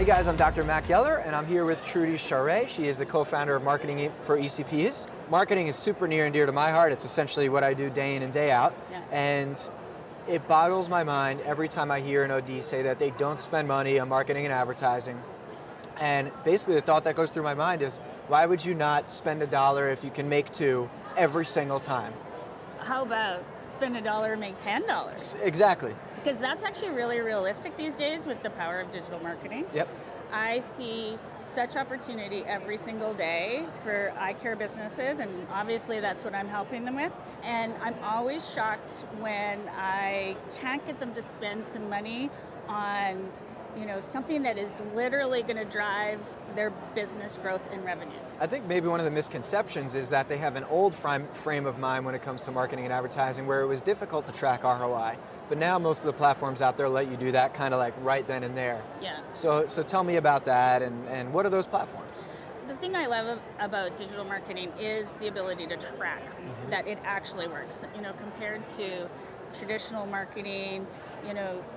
guys, I'm Dr. Matt Geller, and I'm here with Trudi Charest. She is the co-founder of Marketing4ECPs. Marketing is super near and dear to my heart. It's essentially what I do day in and day out. Yeah. And it boggles my mind every time I hear an OD say that they don't spend money on marketing and advertising. And basically the thought that goes through my mind is, why would you not spend $1 if you can make $2 every single time? How about spend $1 and make $10? Exactly. Because that's actually really realistic these days with the power of digital marketing. Yep. I see such opportunity every single day for eye care businesses, and obviously that's what I'm helping them with. And I'm always shocked when I can't get them to spend some money on, something that is literally going to drive their business growth and revenue. I think maybe one of the misconceptions is that they have an old frame of mind when it comes to marketing and advertising where it was difficult to track ROI. But now most of the platforms out there let you do that kind of like right then and there. Yeah. So tell me about that, and what are those platforms? The thing I love about digital marketing is the ability to track that it actually works. Compared to traditional marketing,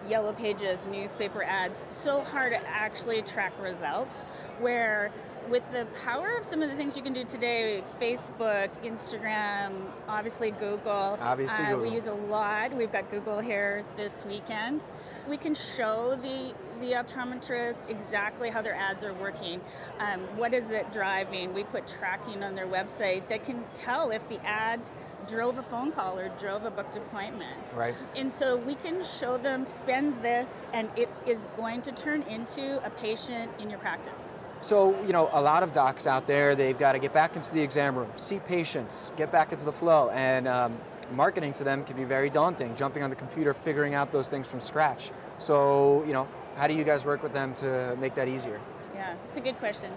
yellow pages, newspaper ads, so hard to actually track results, where with the power of some of the things you can do today, Facebook, Instagram, obviously Google. Google. We use a lot. We've got Google here this weekend. We can show the optometrist exactly how their ads are working. What is it driving? We put tracking on their website that can tell if the ad drove a phone call or drove a booked appointment. Right. And so we can show them, spend this, and it is going to turn into a patient in your practice. So, a lot of docs out there, they've got to get back into the exam room, see patients, get back into the flow, and marketing to them can be very daunting, jumping on the computer, figuring out those things from scratch. So, how do you guys work with them to make that easier? Yeah, it's a good question.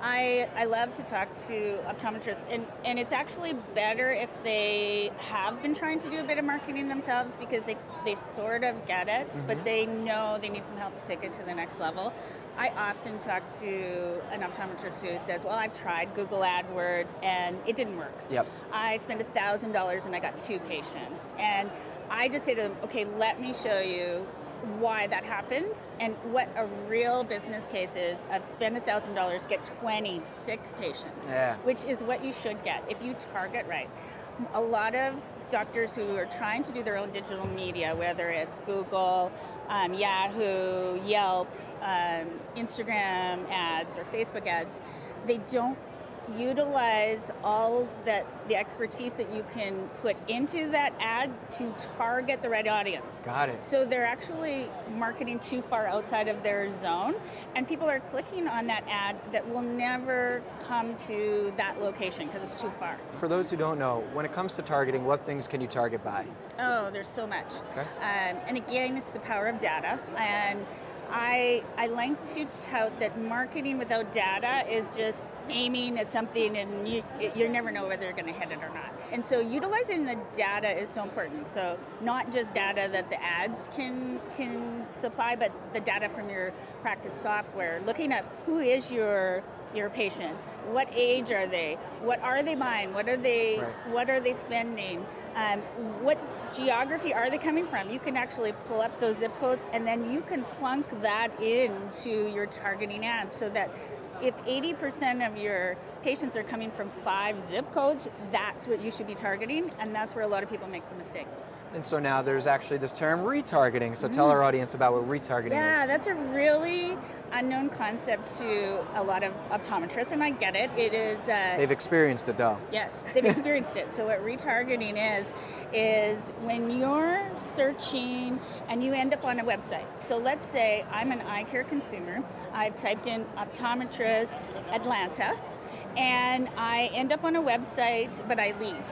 I love to talk to optometrists, and it's actually better if they have been trying to do a bit of marketing themselves, because they sort of get it, but they know they need some help to take it to the next level. I often talk to an optometrist who says, well, I've tried Google AdWords and it didn't work. Yep. I spent $1,000 and I got 2 patients. And I just say to them, okay, let me show you why that happened and what a real business case is of spend $1,000, get 26 patients, which is what you should get if you target right. A lot of doctors who are trying to do their own digital media, whether it's Google, Yahoo, Yelp, Instagram ads, or Facebook ads, they don't utilize all the expertise that you can put into that ad to target the right audience. Got it. So they're actually marketing too far outside of their zone, and people are clicking on that ad that will never come to that location because it's too far. For those who don't know, when it comes to targeting, what things can you target by? Oh, there's so much. Okay. And again, it's the power of data. And I like to tout that marketing without data is just aiming at something and you never know whether you're going to hit it or not. And so utilizing the data is so important. So not just data that the ads can supply, but the data from your practice software. Looking at who is your patient, what age are they, what are they buying, what are they spending, what geography are they coming from. You can actually pull up those zip codes and then you can plunk that into your targeting ads, so that if 80% of your patients are coming from 5 zip codes, that's what you should be targeting, and that's where a lot of people make the mistake. And so now there's actually this term retargeting, so tell our audience about what retargeting is. Yeah, that's a really unknown concept to a lot of optometrists, and I get it. It is... They've experienced it though. Yes, they've experienced it. So what retargeting is when you're searching and you end up on a website. So let's say I'm an eye care consumer. I've typed in optometrist Atlanta, and I end up on a website, but I leave.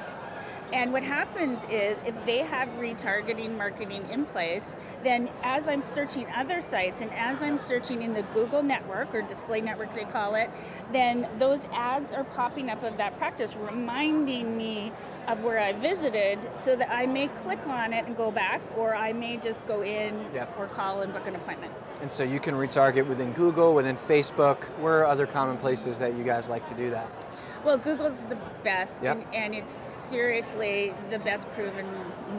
And what happens is, if they have retargeting marketing in place, then as I'm searching other sites and as I'm searching in the Google network, or display network they call it, then those ads are popping up of that practice, reminding me of where I visited, so that I may click on it and go back, or I may just go in or call and book an appointment. And so you can retarget within Google, within Facebook. Where are other common places that you guys like to do that? Well, Google's the best, Yep. and it's seriously the best proven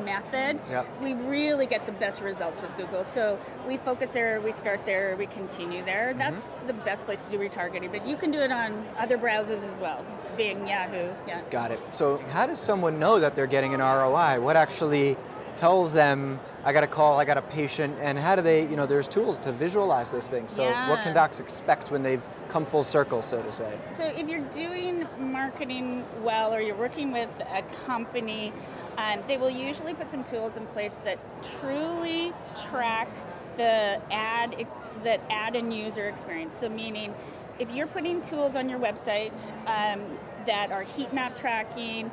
method. Yep. We really get the best results with Google. So we focus there, we start there, we continue there. That's the best place to do retargeting, but you can do it on other browsers as well. Bing, Yahoo, yeah. Got it. So how does someone know that they're getting an ROI? What actually tells them, I got a call, I got a patient, and how do they, there's tools to visualize those things. So what can docs expect when they've come full circle, so to say? So if you're doing marketing well, or you're working with a company, they will usually put some tools in place that truly track the ad and user experience. So meaning, if you're putting tools on your website that are heat map tracking,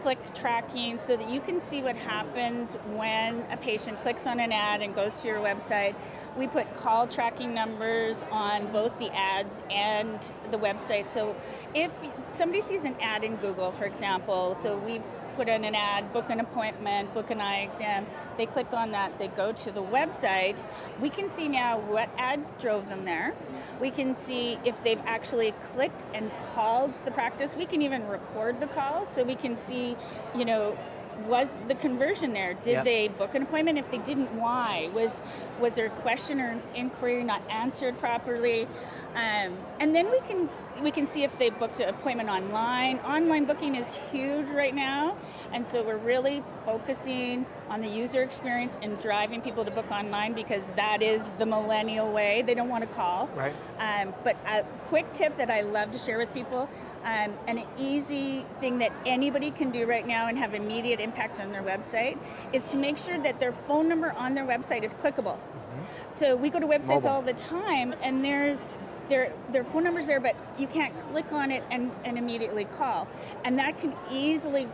click tracking, so that you can see what happens when a patient clicks on an ad and goes to your website. We put call tracking numbers on both the ads and the website. So if somebody sees an ad in Google, for example, so we've put in an ad, book an appointment, book an eye exam, they click on that, they go to the website, we can see now what ad drove them there. We can see if they've actually clicked and called the practice. We can even record the call, so we can see, was the conversion there? Did they book an appointment? If they didn't, why? Was their question or inquiry not answered properly? And then we can see if they booked an appointment online. Online booking is huge right now, and so we're really focusing on the user experience and driving people to book online, because that is the millennial way. They don't want to call. Right. But a quick tip that I love to share with people, an easy thing that anybody can do right now and have immediate impact on their website, is to make sure that their phone number on their website is clickable. So we go to websites all the time, and there's their phone number's there, but you can't click on it and immediately call. And that can easily,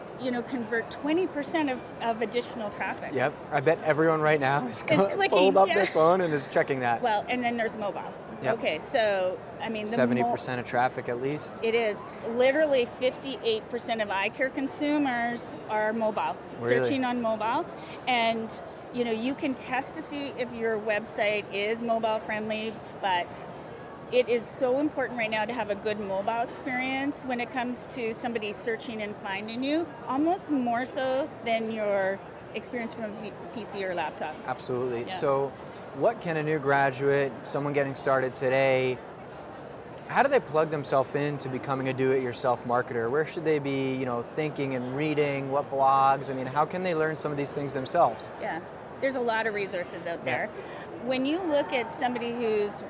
convert 20% of additional traffic. Yep, I bet everyone right now is clicking, pulled up their phone and is checking that. Well, and then there's mobile. Yep. Okay, so, I mean, 70% of traffic at least. It is. Literally 58% of eye care consumers are mobile, searching on mobile. And, you can test to see if your website is mobile friendly, but it is so important right now to have a good mobile experience when it comes to somebody searching and finding you, almost more so than your experience from a PC or laptop. Absolutely. Yeah. So what can a new graduate, someone getting started today, how do they plug themselves into becoming a do-it-yourself marketer? Where should they be, thinking and reading? What blogs? I mean, how can they learn some of these things themselves? Yeah, there's a lot of resources out there. When you look at somebody who's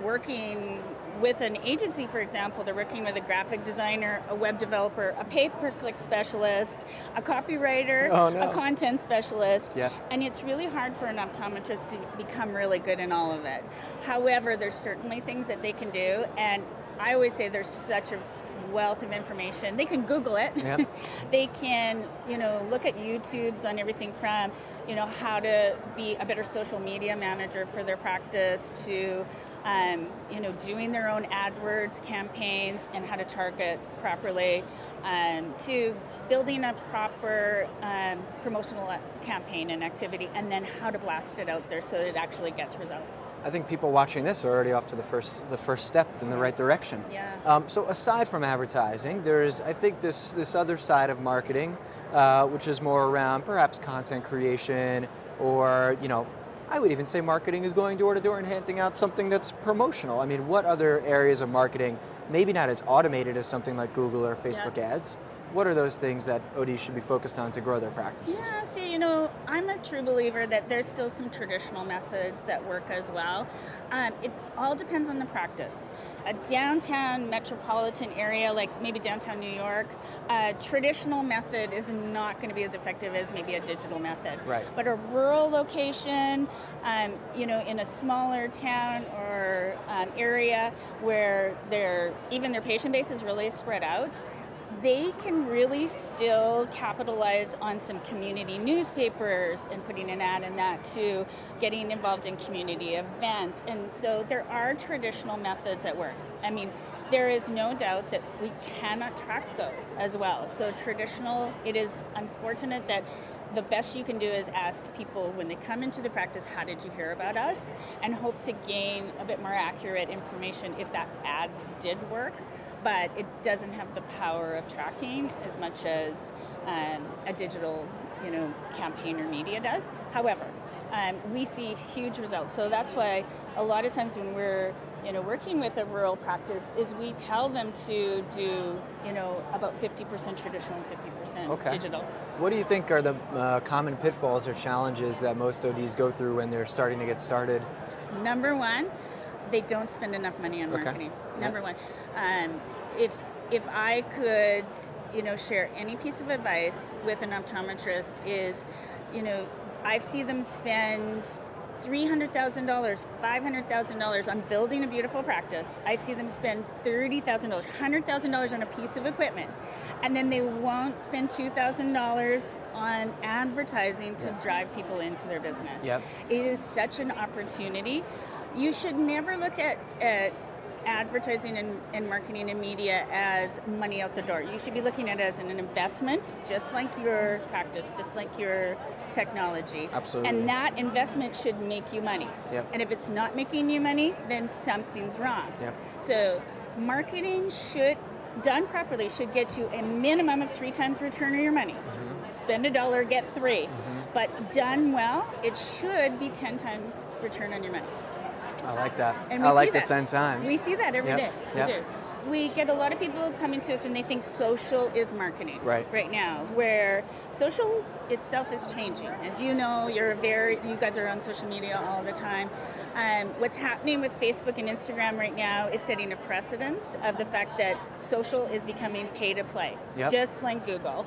working with an agency, for example, they're working with a graphic designer, a web developer, a pay-per-click specialist, a copywriter, a content specialist, and it's really hard for an optometrist to become really good in all of it. However, there's certainly things that they can do, and I always say there's such a wealth of information. They can Google it. Yep. They can, look at YouTubes on everything from, how to be a better social media manager for their practice to doing their own AdWords campaigns and how to target properly, to building a proper promotional campaign and activity, and then how to blast it out there so it actually gets results. I think people watching this are already off to the first step in the right direction. Yeah. So aside from advertising, there's, I think, this other side of marketing, which is more around perhaps content creation, or I would even say marketing is going door to door and handing out something that's promotional. I mean, what other areas of marketing, maybe not as automated as something like Google or Facebook ads, what are those things that ODs should be focused on to grow their practices? Yeah, see, I'm a true believer that there's still some traditional methods that work as well. It all depends on the practice. A downtown metropolitan area, like maybe downtown New York, a traditional method is not going to be as effective as maybe a digital method. Right. But a rural location, in a smaller town or area where even their patient base is really spread out, they can really still capitalize on some community newspapers and putting an ad in that, to getting involved in community events. And so there are traditional methods at work. I mean, there is no doubt that we cannot track those as well. So traditional, it is unfortunate that the best you can do is ask people when they come into the practice, how did you hear about us? And hope to gain a bit more accurate information if that ad did work. but it doesn't have the power of tracking as much as a digital, campaign or media does. However, we see huge results. So that's why a lot of times when we're working with a rural practice is we tell them to do about 50% traditional and 50% digital. What do you think are the common pitfalls or challenges that most ODs go through when they're starting to get started? Number one, they don't spend enough money on marketing. Number one. If I could share any piece of advice with an optometrist is, I see them spend $300,000, $500,000 on building a beautiful practice. I see them spend $30,000, $100,000 on a piece of equipment, and then they won't spend $2,000 on advertising to drive people into their business. It is such an opportunity. You should never look at advertising and marketing and media as money out the door. You should be looking at it as an investment, just like your practice, just like your technology. Absolutely. And that investment should make you money. And if it's not making you money, then something's wrong. So marketing done properly, should get you a minimum of 3 times return on your money. Spend $1, get 3. But done well, it should be 10 times return on your money. I like that. And I like that 10 times. We see that every day. We do. We get a lot of people coming to us and they think social is marketing right now, where social itself is changing. As you know, you guys are on social media all the time. What's happening with Facebook and Instagram right now is setting a precedence of the fact that social is becoming pay to play, just like Google.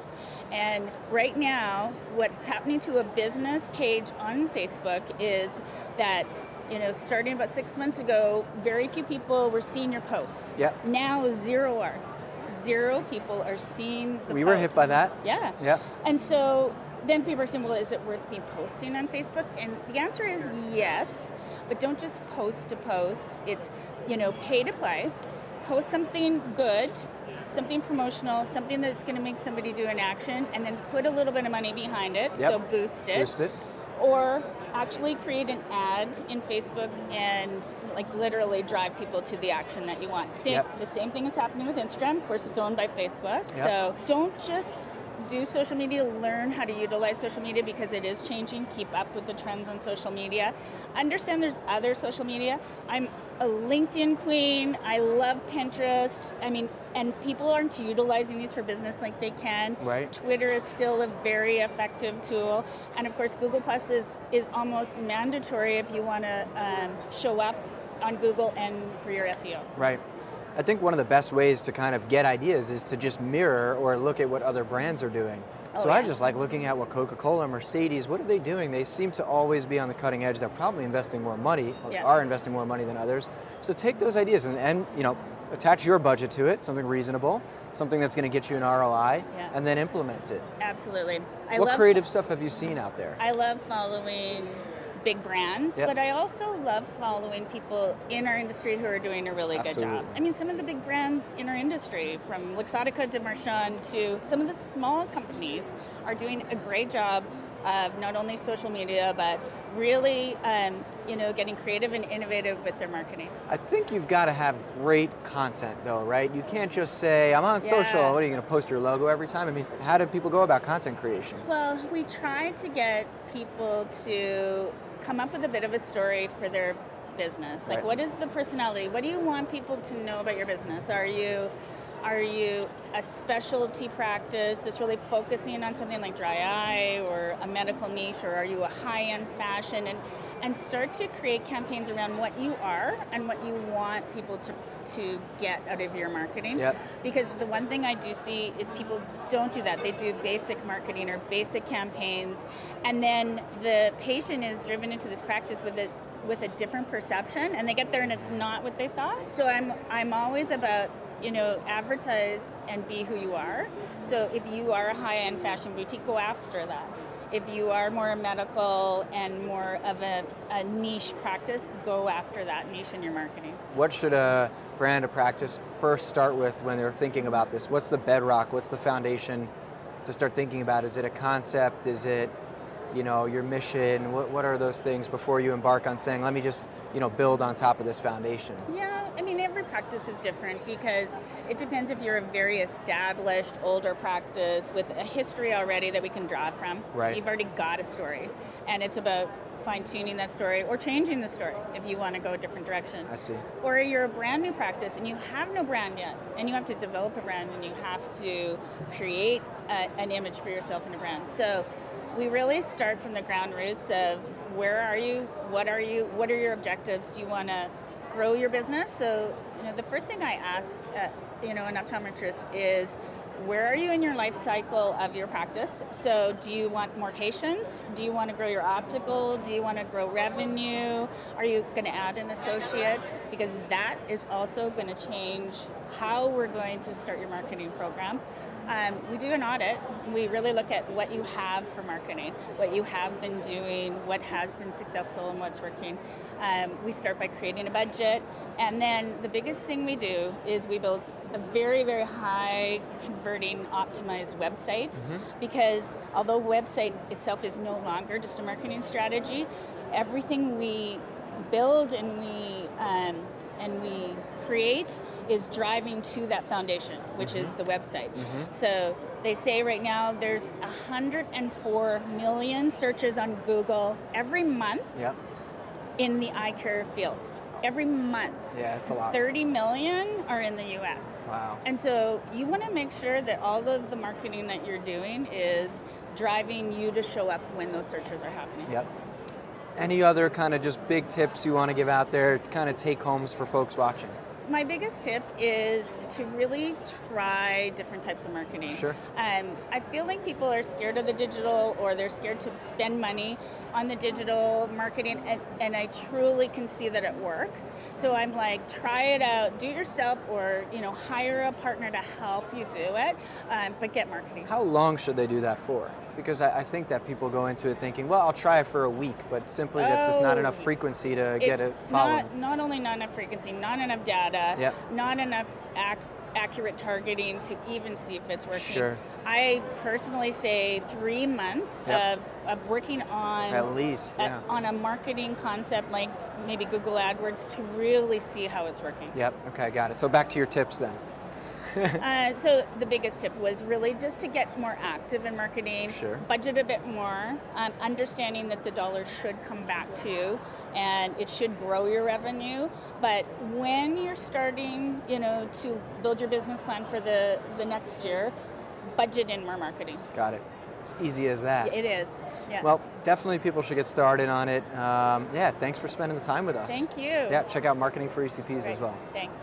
And right now, what's happening to a business page on Facebook is that, starting about 6 months ago, very few people were seeing your posts. Now, 0 are. 0 people are seeing the posts. We were hit by that. And so then people are saying, well, is it worth me posting on Facebook? And the answer is yes, but don't just post to post. It's, pay to play. Post something good, something promotional, something that's going to make somebody do an action, and then put a little bit of money behind it, so boost it. Or actually create an ad in Facebook and literally drive people to the action that you want. The same thing is happening with Instagram. Of course, it's owned by Facebook. So don't just do social media, learn how to utilize social media because it is changing. Keep up with the trends on social media. Understand there's other social media. I'm a LinkedIn queen. I love Pinterest. And people aren't utilizing these for business like they can. Twitter is still a very effective tool. And of course, Google Plus is almost mandatory if you want to show up on Google and for your SEO. I think one of the best ways to kind of get ideas is to just mirror or look at what other brands are doing. I just like looking at what Coca-Cola, Mercedes, what are they doing? They seem to always be on the cutting edge. They're probably investing more money, or are investing more money than others. So take those ideas and attach your budget to it, something reasonable, something that's going to get you an ROI, and then implement it. Absolutely. What creative stuff have you seen out there? I love following big brands, but I also love following people in our industry who are doing a really good job. Some of the big brands in our industry, from Luxottica to Marchand to some of the small companies, are doing a great job of not only social media, but really, getting creative and innovative with their marketing. I think you've got to have great content, though, right? You can't just say, I'm on social. What are you going to post your logo every time? How do people go about content creation? Well, we try to get people to come up with a bit of a story for their business. What is the personality? What do you want people to know about your business? Are you a specialty practice that's really focusing on something like dry eye or a medical niche, or are you a high-end fashion? And start to create campaigns around what you are and what you want people to get out of your marketing. Because the one thing I do see is people don't do that. They do basic marketing or basic campaigns, and then the patient is driven into this practice with a different perception, and they get there and it's not what they thought. So I'm always about, advertise and be who you are. So if you are a high-end fashion boutique, go after that. If you are more medical and more of a niche practice, go after that niche in your marketing. What should a brand, a practice first start with when they're thinking about this? What's the bedrock? What's the foundation to start thinking about? Is it a concept? Is it, your mission? What are those things before you embark on saying, let me just, build on top of this foundation? I mean, every practice is different because it depends if you're a very established, older practice with a history already that we can draw from. Right. You've already got a story, and it's about fine-tuning that story or changing the story if you want to go a different direction. I see. Or you're a brand new practice and you have no brand yet, and you have to develop a brand and you have to create an image for yourself and a brand. So we really start from the ground roots of where are you, what are your objectives? Do you want to grow your business? So the first thing I ask an optometrist is, where are you in your life cycle of your practice? So do you want more patients? Do you want to grow your optical? Do you want to grow revenue? Are you going to add an associate? Because that is also going to change how we're going to start your marketing program. We do an audit. We really look at what you have for marketing, what you have been doing, what has been successful and what's working. We start by creating a budget, and then the biggest thing we do is we build a very, very high converting optimized website, because although website itself is no longer just a marketing strategy, everything we build and we create is driving to that foundation, which is the website. So they say right now there's 104 million searches on Google every month in the eye care field. Every month. Yeah, it's a lot. 30 million are in the US. Wow. And so you want to make sure that all of the marketing that you're doing is driving you to show up when those searches are happening. Yep. Any other kind of just big tips you want to give out there, kind of take homes for folks watching? My biggest tip is to really try different types of marketing. Sure. I feel like people are scared of the digital, or they're scared to spend money on the digital marketing, and I truly can see that it works. So I'm like, try it out, do it yourself, or hire a partner to help you do it, but get marketing. How long should they do that for? Because I think that people go into it thinking, well, I'll try it for a week, but simply that's just not enough frequency to get it following. Not only not enough frequency, not enough data, not enough accurate targeting to even see if it's working. Sure. I personally say 3 months of working on at least on a marketing concept like maybe Google AdWords to really see how it's working. Yep. Okay, got it. So back to your tips then. So the biggest tip was really just to get more active in marketing, budget a bit more, understanding that the dollar should come back to you and it should grow your revenue. But when you're starting, to build your business plan for the next year, budget in more marketing. Got it. It's easy as that. It is. Yeah. Well, definitely people should get started on it. Thanks for spending the time with us. Thank you. Yeah, check out Marketing4ECPs as well. Thanks.